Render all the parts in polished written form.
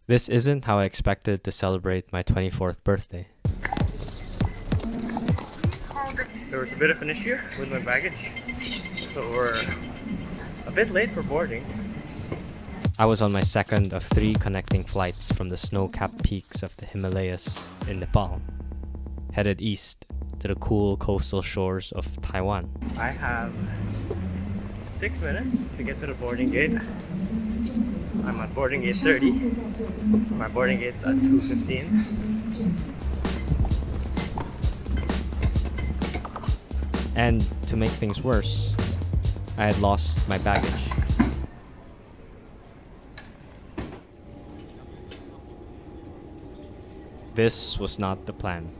This isn't how I expected to celebrate my 24th birthday. There was a bit of an issue with my baggage, so we're a bit late for boarding. I was on my second of 3 connecting flights from the snow-capped peaks of the Himalayas in Nepal, headed east to the cool coastal shores of Taiwan. I have 6 minutes to get to the boarding gate. I'm at boarding gate 30. My boarding gate's at 2:15. And to make things worse, I had lost my baggage. This was not the plan.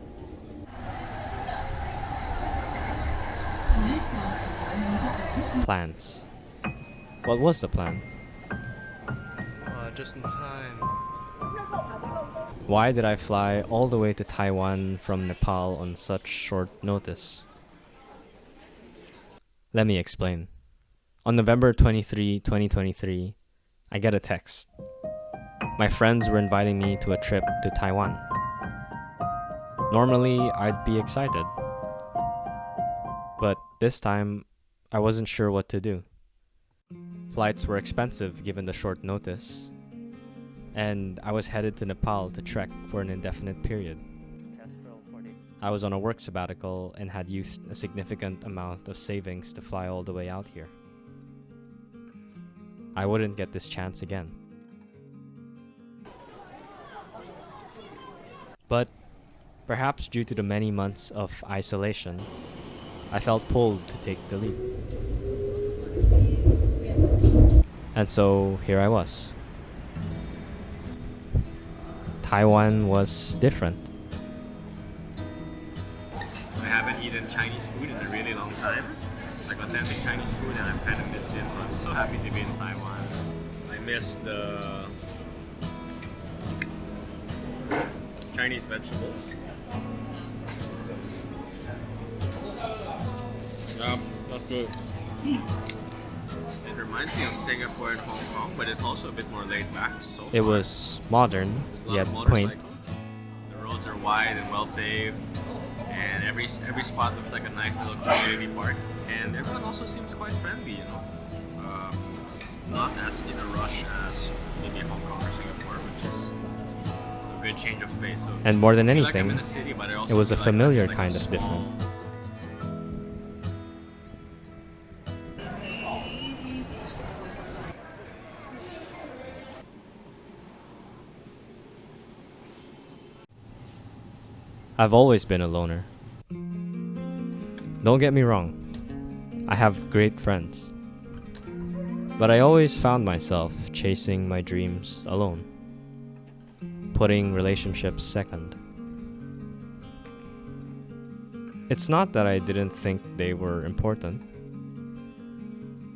Plans. What was the plan? Just in time. Why did I fly all the way to Taiwan from Nepal on such short notice? Let me explain. On November 23, 2023, I get a text. My friends were inviting me to a trip to Taiwan. Normally, I'd be excited. But this time, I wasn't sure what to do. Flights were expensive given the short notice, and I was headed to Nepal to trek for an indefinite period. I was on a work sabbatical and had used a significant amount of savings to fly all the way out here. I wouldn't get this chance again. But perhaps due to the many months of isolation, I felt pulled to take the leap. And so here I was. Taiwan was different. I haven't eaten Chinese food in a really long time, like authentic Chinese food, and I've kind of missed it, so I'm so happy to be in Taiwan. I miss the Chinese vegetables. So, not good. It reminds me of Singapore and Hong Kong, but it's also a bit more laid back. So It was modern, there's a lot yet of quaint. motorcycles. The roads are wide and well paved, and every spot looks like a nice little community park. And everyone also seems quite friendly, you know. Not as in a rush as maybe Hong Kong or Singapore, which is a good change of pace. So And more than I feel like I'm anything, in a city, but I also it was a feel like I'm familiar in, like, kind a of small- different. I've always been a loner. Don't get me wrong, I have great friends. But I always found myself chasing my dreams alone, putting relationships second. It's not that I didn't think they were important.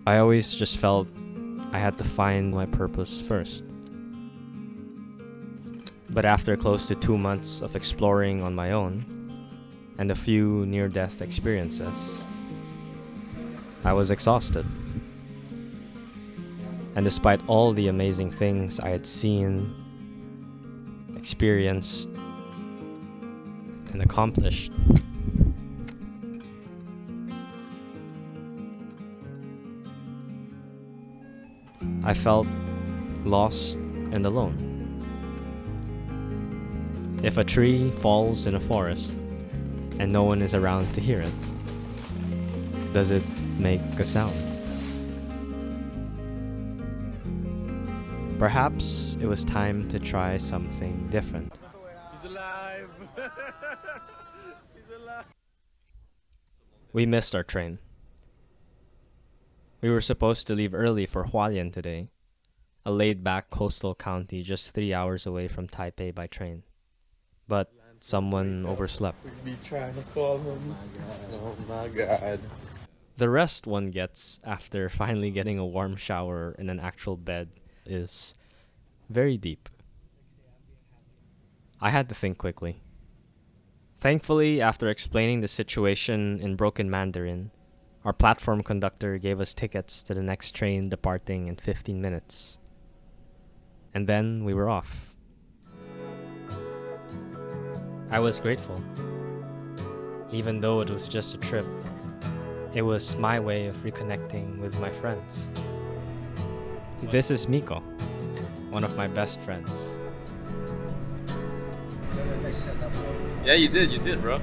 I always just felt I had to find my purpose first. But after close to 2 months of exploring on my own, and a few near-death experiences, I was exhausted. And despite all the amazing things I had seen, experienced, and accomplished, I felt lost and alone. If a tree falls in a forest and no one is around to hear it, does it make a sound? Perhaps it was time to try something different. He's alive! He's alive! We missed our train. We were supposed to leave early for Hualien today, a laid-back coastal county just 3 hours away from Taipei by train. But someone overslept. We'd be trying to call him. Oh my god. The rest one gets after finally getting a warm shower in an actual bed is very deep. I had to think quickly. Thankfully, after explaining the situation in broken Mandarin, our platform conductor gave us tickets to the next train departing in 15 minutes. And then we were off. I was grateful. Even though it was just a trip, it was my way of reconnecting with my friends. This is Miko, one of my best friends. Yeah, you did, bro.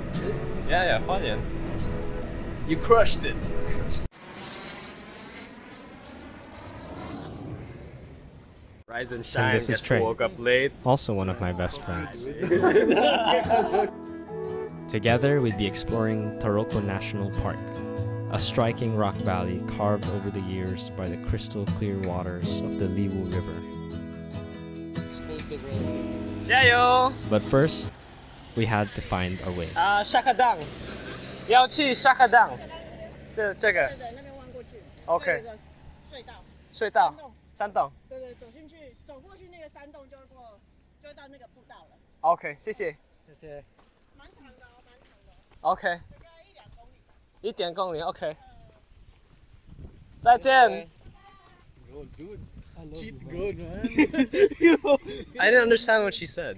Yeah, Hualien. You crushed it. Rise and shine. this is Guess Trei. who woke up late? Also one of my best friends. Together, we'd be exploring Taroko National Park, a striking rock valley carved over the years by the crystal clear waters of the Liwu River. Expose the world. 加油！ But first, we had to find our way. 沙克当，要去沙克当。这个对对，那边弯过去。 OK 有一个隧道。隧道山洞。山洞。对对，走进去，走过去那个山洞就会到那个步道了。 OK， 谢谢。谢谢。蛮长的哦，蛮长的。 OK， 大概1-2公里吧。1.公里。OK， 再见。 Good, dude. Cheat good, man. I didn't understand what she said.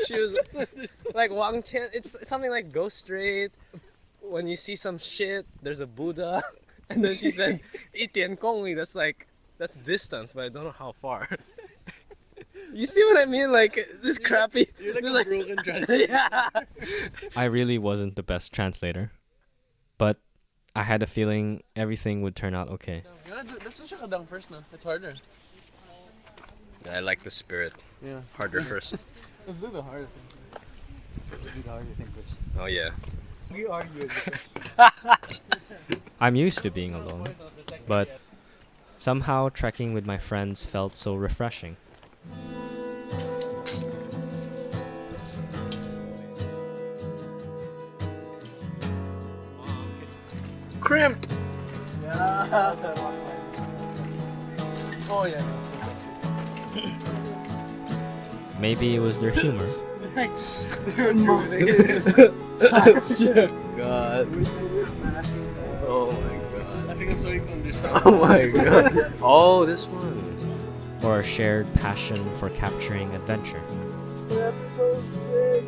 She was like Wang Qian. It's something like go straight. When you see some shit, there's a Buddha. And then she said 1.公里. That's distance, but I don't know how far. You see what I mean? Like this crappy. You're like this a broken translator. Yeah. I really wasn't the best translator, but I had a feeling everything would turn out okay. Let's do Shakadang first now. It's harder. I like the spirit. Yeah. Harder first. Let's do the harder thing. Let's do the harder thing first. Oh yeah. We argue. I'm used to being alone, but somehow trekking with my friends felt so refreshing. Crimp. Yeah. Oh yeah. Maybe it was their humor, God. Oh my God. I think I'm starting to understand. Oh my God. Oh, this one. or a shared passion for capturing adventure. That's so sick.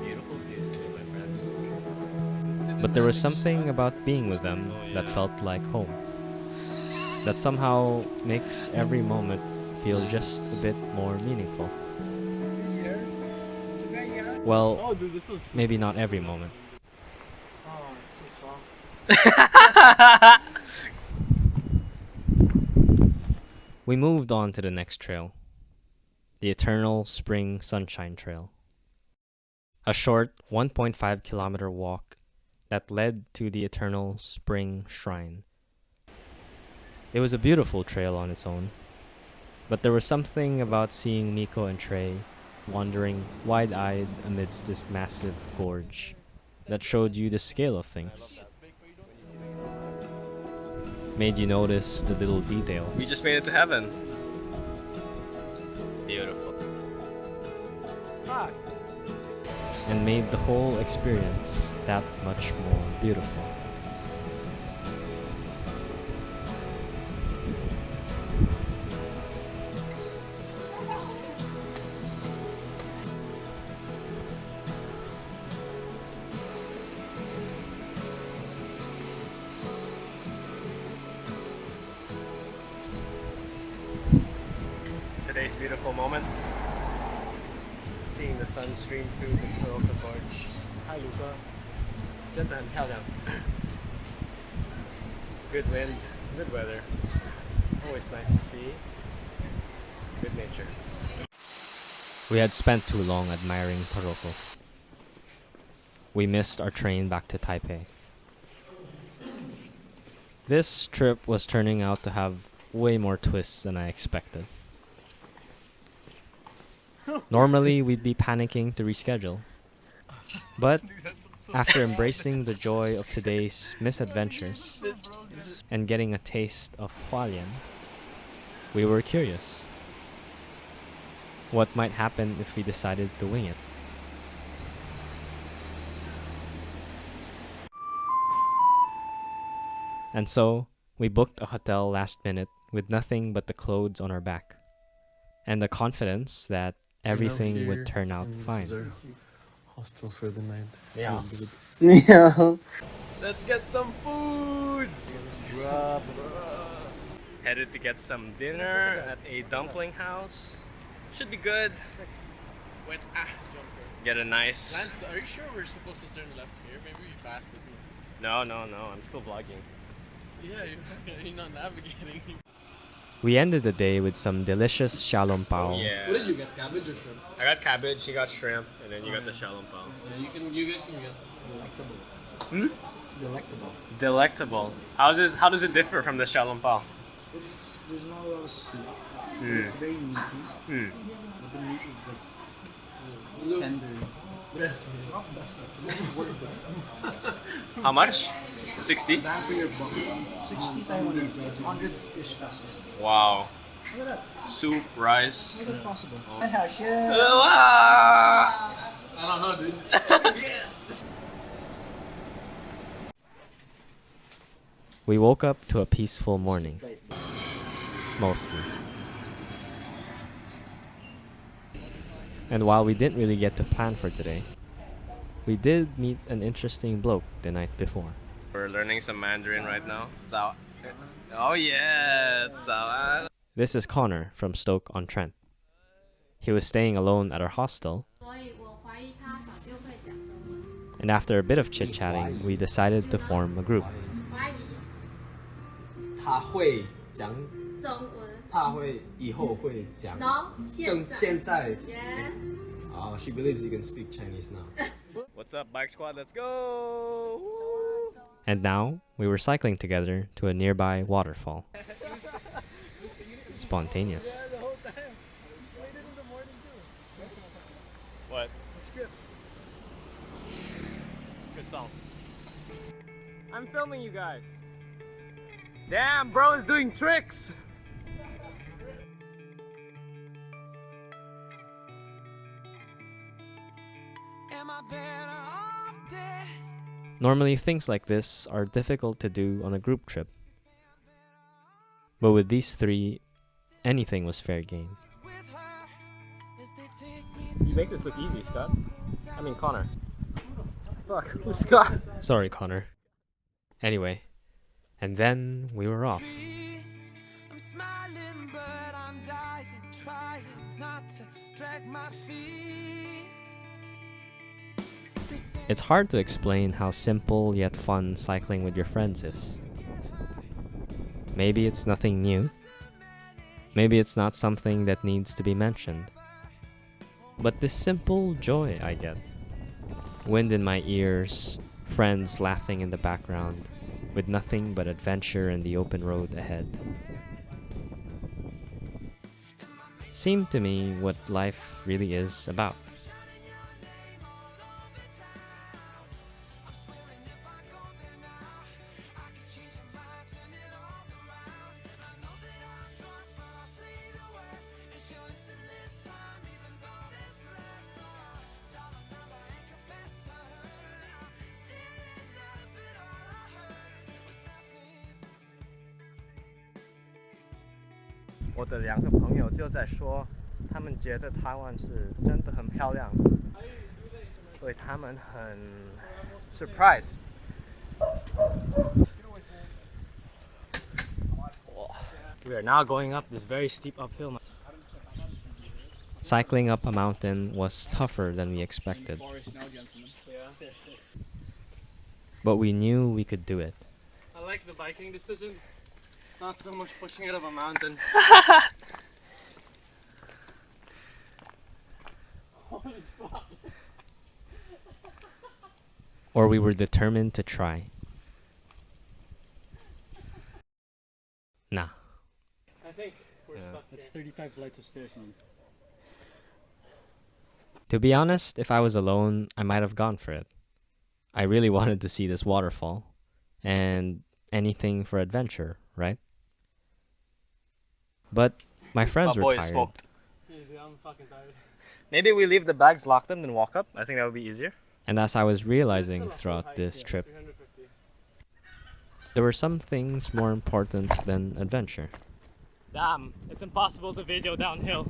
Beautiful views today, my friends. But there was something about being with them that felt like home. That somehow makes every moment feel just a bit more meaningful. Well, Oh, dude, this one's so. maybe not every moment. Oh, it's so soft. We moved on to the next trail, the Eternal Spring Sunshine Trail. A short 1.5 kilometer walk that led to the Eternal Spring Shrine. It was a beautiful trail on its own, but there was something about seeing Miko and Trei wandering wide-eyed amidst this massive gorge that showed you the scale of things. Made you notice the little details. We just made it to heaven. Beautiful. And made the whole experience that much more beautiful. Today's beautiful moment. Seeing the sun stream through the Taroko Gorge. Hi, Luca. 真的很漂亮. Good wind, good weather. Always nice to see. Good nature. We had spent too long admiring Taroko. We missed our train back to Taipei. This trip was turning out to have way more twists than I expected. Normally, we'd be panicking to reschedule. But after embracing the joy of today's misadventures and getting a taste of Hualien, we were curious. What might happen if we decided to wing it? And so, We booked a hotel last minute with nothing but the clothes on our back, and the confidence that everything would turn out fine. Hostel for the night. Yeah. Yeah. Let's get some food! Headed to get some dinner at a dumpling house. Should be good. Wait, jumper. Get a nice... Lance, are you sure we're supposed to turn left here? Maybe we passed it. No, I'm still vlogging. Yeah, you're not navigating. We ended the day with some delicious xiaolong pao. Yeah. What did you get? Cabbage or shrimp? I got cabbage, he got shrimp, and then you got the xiaolong pao. Yeah, you guys can get. It's delectable. It's delectable. Delectable. How does it differ from the xiaolong pao? There's not a lot of soup. It's very meaty. But the meat is like it's tender. Best. How much? 60? Bang for your buck. 60 Taiwanese, 100-ish pesos. Wow. Look at that. Soup, rice. How is that possible? I don't know, dude. We woke up to a peaceful morning. Mostly. And while we didn't really get to plan for today, we did meet an interesting bloke the night before. We're learning some Mandarin right now. Zao. Oh yeah, Zao. This is Connor from Stoke-on-Trent. He was staying alone at our hostel, and after a bit of chit-chatting, we decided to form a group. 他会讲中文，他会以后会讲。现在。Oh, she believes you can speak Chinese now. What's up, bike squad? Let's go! And now, we were cycling together to a nearby waterfall. Spontaneous. What? It's good. It's a good song. I'm filming you guys. Damn, bro is doing tricks! Normally, things like this are difficult to do on a group trip. But with these three, anything was fair game. You make this look easy, Scott. I mean, Connor. Fuck, who's Scott? Sorry, Connor. Anyway, and then we were off. I'm smiling, but I'm dying, trying not to drag my feet. It's hard to explain how simple yet fun cycling with your friends is. Maybe it's nothing new. Maybe it's not something that needs to be mentioned. But this simple joy I get. Wind in my ears, friends laughing in the background, with nothing but adventure and the open road ahead. Seemed to me what life really is about. I 我的两个朋友就在说，他们觉得台湾是真的很漂亮，所以他们很 surprised。We are now going up this very steep uphill. Cycling up a mountain was tougher than we expected. But we knew we could do it. I like the biking decision. Not so much pushing it up a mountain. Holy fuck. Or we were determined to try. Nah. I think we're stuck. That's 35 flights of stairs, man. To be honest, if I was alone, I might have gone for it. I really wanted to see this waterfall. And anything for adventure, right? But my friends were tired. Smoked. I'm fucking tired. Maybe we leave the bags locked and then walk up. I think that would be easier. And as I was realizing throughout this trip, There were some things more important than adventure. Damn, it's impossible to video downhill.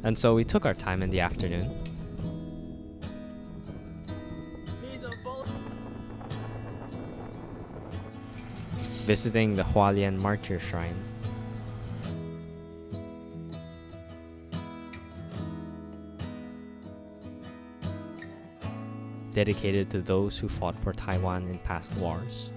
And so we took our time in the afternoon. Visiting the Hualien martyr shrine. Dedicated to those who fought for Taiwan in past wars.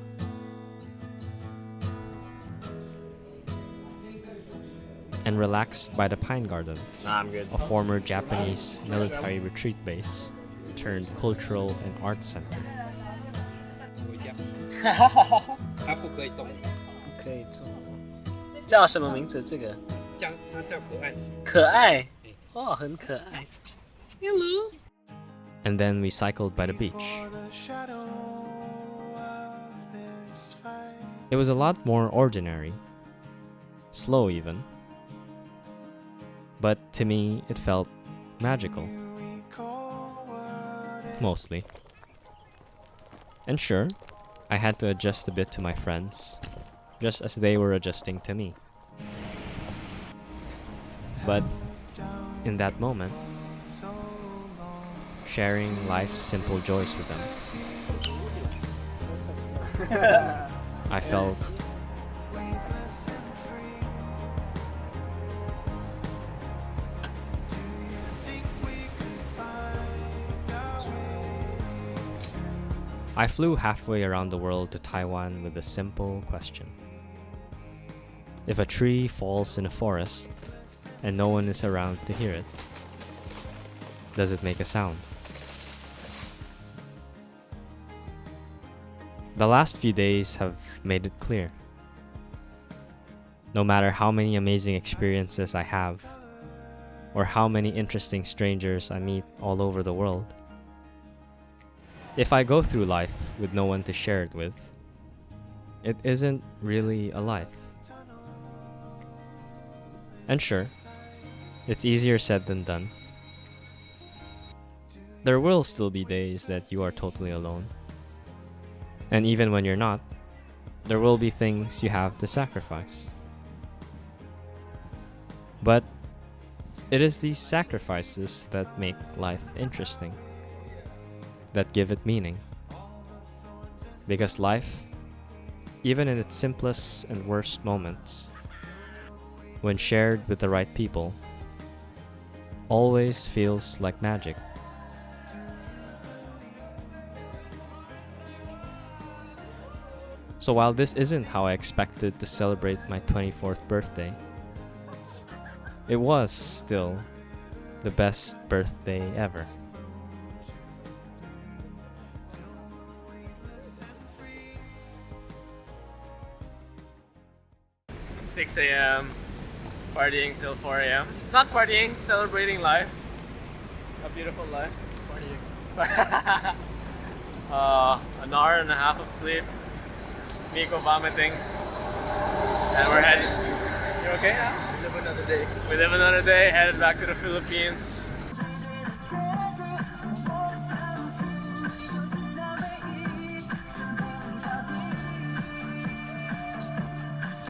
And relaxed by the Pine Garden, Nah, I'm good. a former Japanese military retreat base turned cultural and art center. 它不可以动，可以做。叫什么名字？这个它叫可爱。可爱，哦，很可爱。Hello。 And then we cycled by the beach. It was a lot more ordinary, slow even. But to me, it felt magical. Mostly. And sure, I had to adjust a bit to my friends, just as they were adjusting to me. But in that moment, sharing life's simple joys with them, I felt I flew halfway around the world to Taiwan with a simple question. If a tree falls in a forest and no one is around to hear it, does it make a sound? The last few days have made it clear. No matter how many amazing experiences I have, or how many interesting strangers I meet all over the world, if I go through life with no one to share it with, it isn't really a life. And sure, it's easier said than done. There will still be days that you are totally alone. And even when you're not, there will be things you have to sacrifice. But it is these sacrifices that make life interesting, that give it meaning. Because life, even in its simplest and worst moments, when shared with the right people, always feels like magic. So while this isn't how I expected to celebrate my 24th birthday, it was still the best birthday ever. 6 a.m. partying till 4 a.m. Not partying, celebrating life. A beautiful life. Partying. An hour and a half of sleep. Miko vomiting. And we're heading. You okay now? We live another day. We live another day, headed back to the Philippines.